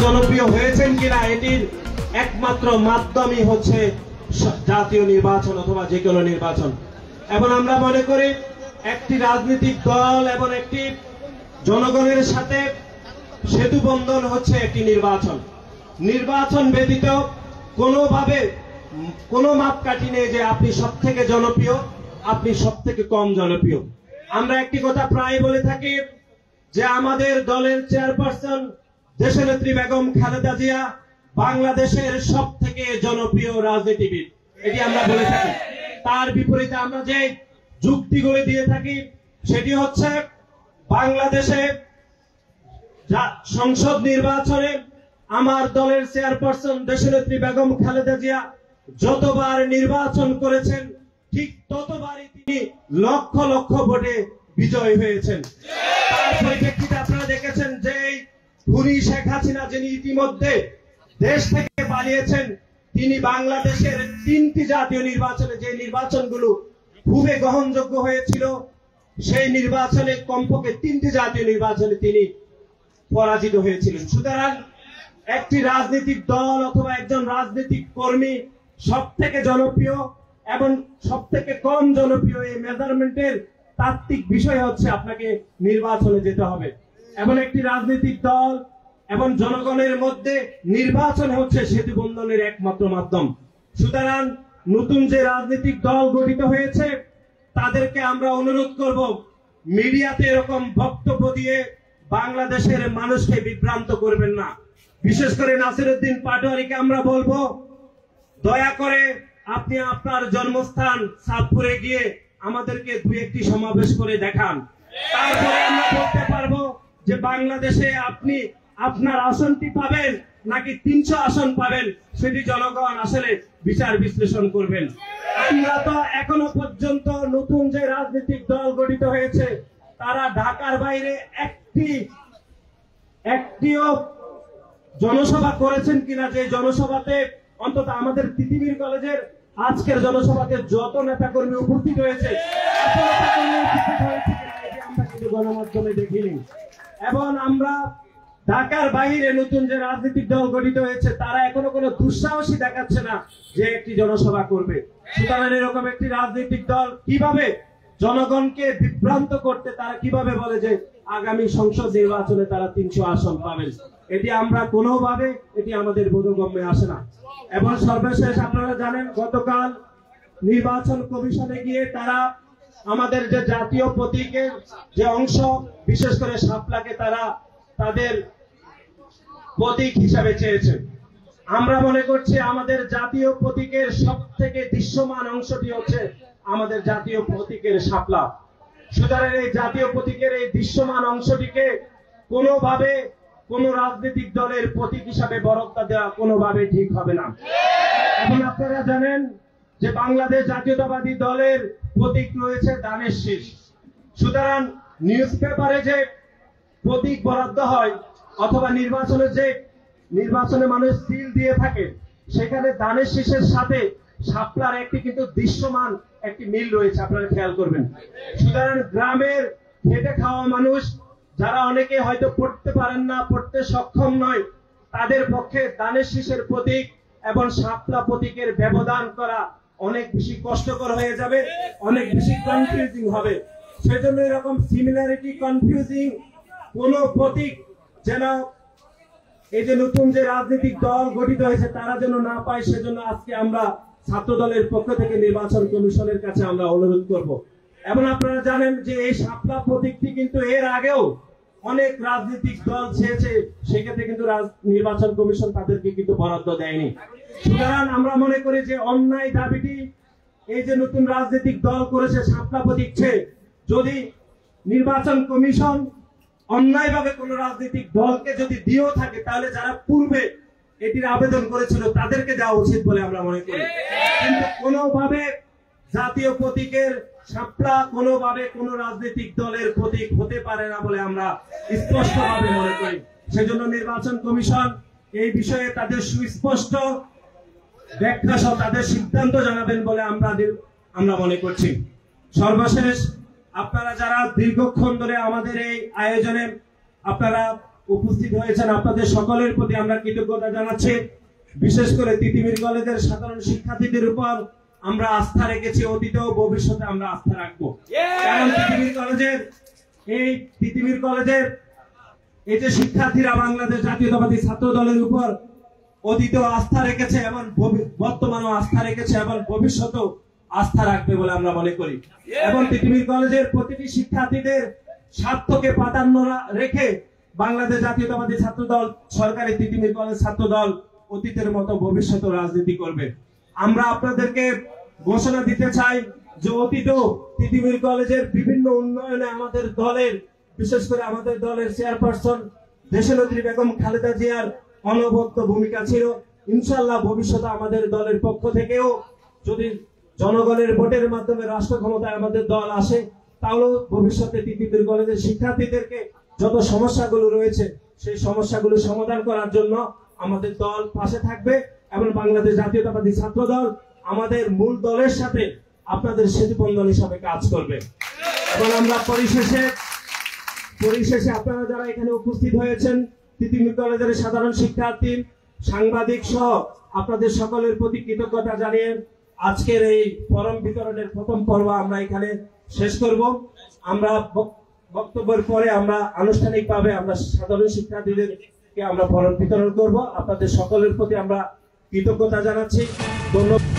জনপ্রিয় হয়েছেন কিনা এটির একমাত্র মাধ্যমই হচ্ছে জাতীয় নির্বাচন অথবা যে কোনো নির্বাচন। এবং আমরা মনে করি একটি রাজনৈতিক দল এবং একটি জনগণের সাথে সেতু বন্ধন হচ্ছে একটি নির্বাচন। নির্বাচন ব্যতীত কোনোভাবে কোনো মাপকাঠি নেই যে আপনি সব থেকে জনপ্রিয়, আপনি সব থেকে কম জনপ্রিয়। আমরা একটি কথা প্রায় বলে থাকি যে আমাদের দলের চেয়ারপারসন দেশনেত্রী বেগম খালেদা জিয়া বাংলাদেশের সব থেকে জনপ্রিয় রাজনীতিবিদ, এটি আমরা বলে থাকি। তার বিপরীতে আমরা যে যুক্তিগুলো দিয়ে থাকি সেটি হচ্ছে বাংলাদেশে সংসদ নির্বাচনে আমার দলের চেয়ারপারসন দেশনেত্রী বেগম খালেদা জিয়া যতবার নির্বাচন করেছেন ঠিক ততবারই তিনি লক্ষ লক্ষ ভোটে বিজয় হয়েছেন। তার পরিপ্রেক্ষিতে আপনারা দেখেছেন যে খুনি শেখ হাসিনা যিনি ইতিমধ্যে দেশ থেকে পালিয়েছেন, তিনি বাংলাদেশের 3টি জাতীয় নির্বাচনে, যে নির্বাচনগুলো খুবই গ্রহণযোগ্য হয়েছিল, সেই নির্বাচনে কমপক্ষে 3টি জাতীয় নির্বাচনে তিনি পরাজিত হয়েছিলেন। সুতরাং একটি রাজনৈতিক দল অথবা একজন রাজনৈতিক কর্মী সব থেকে জনপ্রিয় এবং সব থেকে কম জনপ্রিয়, এই মেজারমেন্টের তাত্ত্বিক বিষয় হচ্ছে আপনাকে নির্বাচনে যেতে হবে। এবং একটি রাজনৈতিক দল এবং জনগণের মধ্যে নির্বাচন হচ্ছে সেতু বন্ধনের একমাত্র মাধ্যম। সুতরাং নতুন যে রাজনৈতিক দল গঠিত হয়েছে তাদেরকে আমরা অনুরোধ করব, মিডিয়াতে এরকম বক্তব্য দিয়ে বাংলাদেশের মানুষকে বিভ্রান্ত করবেন না। বিশেষ করে নাসিরউদ্দিন পাটোয়ারিকে আমরা বলবো, দয়া করে আপনি আপনার জন্মস্থান চাঁদপুরে গিয়ে আমাদেরকে 2-1টি সমাবেশ করে দেখান, তারপরে আমরা বলতে পারবো যে বাংলাদেশে আপনি আপনার আসনটি পাবেন নাকি 300 আসন পাবেন, সেটি জনগণ আসলে বিচার বিশ্লেষণ করবেন। আমরা তো এখনো পর্যন্ত নতুন যে রাজনৈতিক দল গঠিত হয়েছে তারা ঢাকার বাইরে একটিও জনসভা করেছেন কিনা, যে জনসভাতে অন্তত আমাদের তিতিবির কলেজের আজকের জনসভাতে যত নেতাকর্মী উপস্থিত হয়েছে আমরা কিন্তু গণমাধ্যমে দেখিনি। এবং আমরা ঢাকার বাইরে নতুন যে রাজনৈতিক দল গঠিত হয়েছে তারা এখনো কোনো দুঃসাহসী দেখাচ্ছে না যে একটি জনসভা করবে। সুতরাং এরকম একটি রাজনৈতিক দল কিভাবে জনগণকে বিভ্রান্ত করতে, তারা কিভাবে বলে যে আগামী সংসদ নির্বাচনে তারা 300 আসন পাবেন, এটি আমরা কোনোভাবে, এটি আমাদের বোধগম্যে আসে না। এবং সর্বশেষ আপনারা জানেন গতকাল নির্বাচন কমিশনে গিয়ে তারা আমাদের যে জাতীয় প্রতীকের যে অংশ, বিশেষ করে শাপলাকে তারা তাদের প্রতীক হিসাবে চেয়েছে। আমরা মনে করছি আমাদের জাতীয় প্রতীকের সব থেকে দৃশ্যমান অংশটি হচ্ছে আমাদের জাতীয় প্রতীকের শাপলা। সুতরাং এই জাতীয় প্রতীকের এই দৃশ্যমান অংশটিকে কোনোভাবে কোন রাজনৈতিক দলের প্রতীক হিসাবে বরত্তা দেওয়া কোনোভাবে ঠিক হবে না। এখন আপনারা জানেন যে বাংলাদেশ জাতীয়তাবাদী দলের প্রতীক রয়েছে ধানের শীষ। সুতরাং নিউজ পেপারে যে প্রতীক বরাদ্দ হয় অথবা নির্বাচনে মানুষ সিল দিয়ে থাকে, সেখানে ধানের শীষের সাথে শাপলার একটি কিন্তু দৃশ্যমান একটি মিল রয়েছে, আপনারা খেয়াল করবেন। সুতরাং গ্রামের খেটে খাওয়া মানুষ যারা অনেকে হয়তো পড়তে পারেন না, পড়তে সক্ষম নয়, তাদের পক্ষে ধানের শীষের প্রতীক এবং শাপলা প্রতীকের ব্যবধান করা অনেক বেশি কষ্টকর হয়ে যাবে, অনেক বেশি কনফিউজিং হবে। সেজন্য এরকম সিমিলারিটি কনফিউজিং কোন প্রতীক যেন এই যে নতুন যে রাজনৈতিক দল গঠিত হয়েছে তারা যেন না পায়, সেজন্য আজকে আমরা ছাত্র দলের পক্ষ থেকে নির্বাচন কমিশনের কাছে আমরা অনুরোধ করব। এবং আপনারা জানেন যে এই শাপলা প্রতীকটি কিন্তু এর আগেও অনেক রাজনৈতিক দল চেয়েছে, সেক্ষেত্রে কিন্তু নির্বাচন কমিশন তাদেরকে কিন্তু বরাদ্দ দেয়নি। সুতরাং আমরা মনে করি যে অন্যায় দাবিটি এই যে নতুন রাজনৈতিক দল করেছে শাপলা প্রতীক চেয়ে, যদি নির্বাচন কমিশন অন্যায়ভাবে কোন রাজনৈতিক দলকে যদি দিয়েও থাকে তাহলে যারা পূর্বে এটির আবেদন করেছিল তাদেরকে দেওয়া উচিত বলে আমরা মনে করি। কিন্তু কোনোভাবে জাতীয় প্রতীকের শাপলা কোনোভাবে কোন রাজনৈতিক দলের প্রতীক হতে পারে না বলে আমরা স্পষ্টভাবে মনে করি। সেজন্য নির্বাচন কমিশন এই বিষয়ে তাদের সুস্পষ্ট ব্যাখ্যা সহ তাদের সিদ্ধান্ত জানাবেন বলে আমরা মনে করছি। সর্বশেষ আপনারা যারা দীর্ঘক্ষণ ধরে আমাদের এই আয়োজনে আপনারা উপস্থিত হয়েছেন আপনাদের সকলের প্রতি আমরা কৃতজ্ঞতা জানাচ্ছি। বিশেষ করে তিতুমির কলেজের সাধারণ শিক্ষার্থীদের উপর আমরা আস্থা রেখেছি, অতীতে ও ভবিষ্যতে আমরা আস্থা রাখবো। কারণ তিতুমির কলেজের এই যে শিক্ষার্থীরা বাংলাদেশ জাতীয়তাবাদী ছাত্র দলের উপর অতীতেও আস্থা রেখেছে এবং বর্তমানেও আস্থা রেখেছে এবং ভবিষ্যতেও আস্থা রাখবে বলে আমরা মনে করি। এবং তিতুমির কলেজের প্রতিটি শিক্ষার্থীদের স্বার্থকে প্রাধান্য রেখে বাংলাদেশ জাতীয়তাবাদী ছাত্র দল, সরকারি তিতুমির কলেজ ছাত্র দল অতীতের মতো ভবিষ্যতে রাজনীতি করবে। আমরা আপনাদেরকে ঘোষণা দিতে চাই যে অতীতেও তিতুমির কলেজের বিভিন্ন উন্নয়নে আমাদের দলের, বিশেষ করে আমাদের দলের চেয়ারপারসন দেশনেত্রী বেগম খালেদা জিয়ার অনবদ্য ভূমিকা ছিল। ইনশাআল্লাহ ভবিষ্যতে আমাদের দলের পক্ষ থেকেও যদি জনগণের ভোটের মাধ্যমে রাষ্ট্র ক্ষমতায় আমাদের দল আসে, তাহলেও ভবিষ্যতে তিতুমির কলেজের শিক্ষার্থীদেরকে যত সমস্যাগুলো রয়েছে সেই সমস্যাগুলো সমাধান করার জন্য আমাদের দল পাশে থাকবে এবং বাংলাদেশ জাতীয়তাবাদী ছাত্র দল আমাদের মূল দলের সাথে আপনাদের সেতুবন্ধন হিসাবে কাজ করবে। এবং আমরা পরিশেষে আপনারা যারা এখানে উপস্থিত হয়েছেন, তিতুমির কলেজের সাধারণ শিক্ষার্থী, সাংবাদিক সহ আপনাদের সকলের প্রতি কৃতজ্ঞতা জানিয়ে আজকের এই ফরম বিতরণের প্রথম পর্ব আমরা এখানে শেষ করব। আমরা বক্তব্যের পরে আমরা আনুষ্ঠানিকভাবে আমরা সাধারণ শিক্ষার্থীদেরকে আমরা ফরম বিতরণ করব। আপনাদের সকলের প্রতি আমরা কৃতজ্ঞতা জানাচ্ছি। ধন্যবাদ।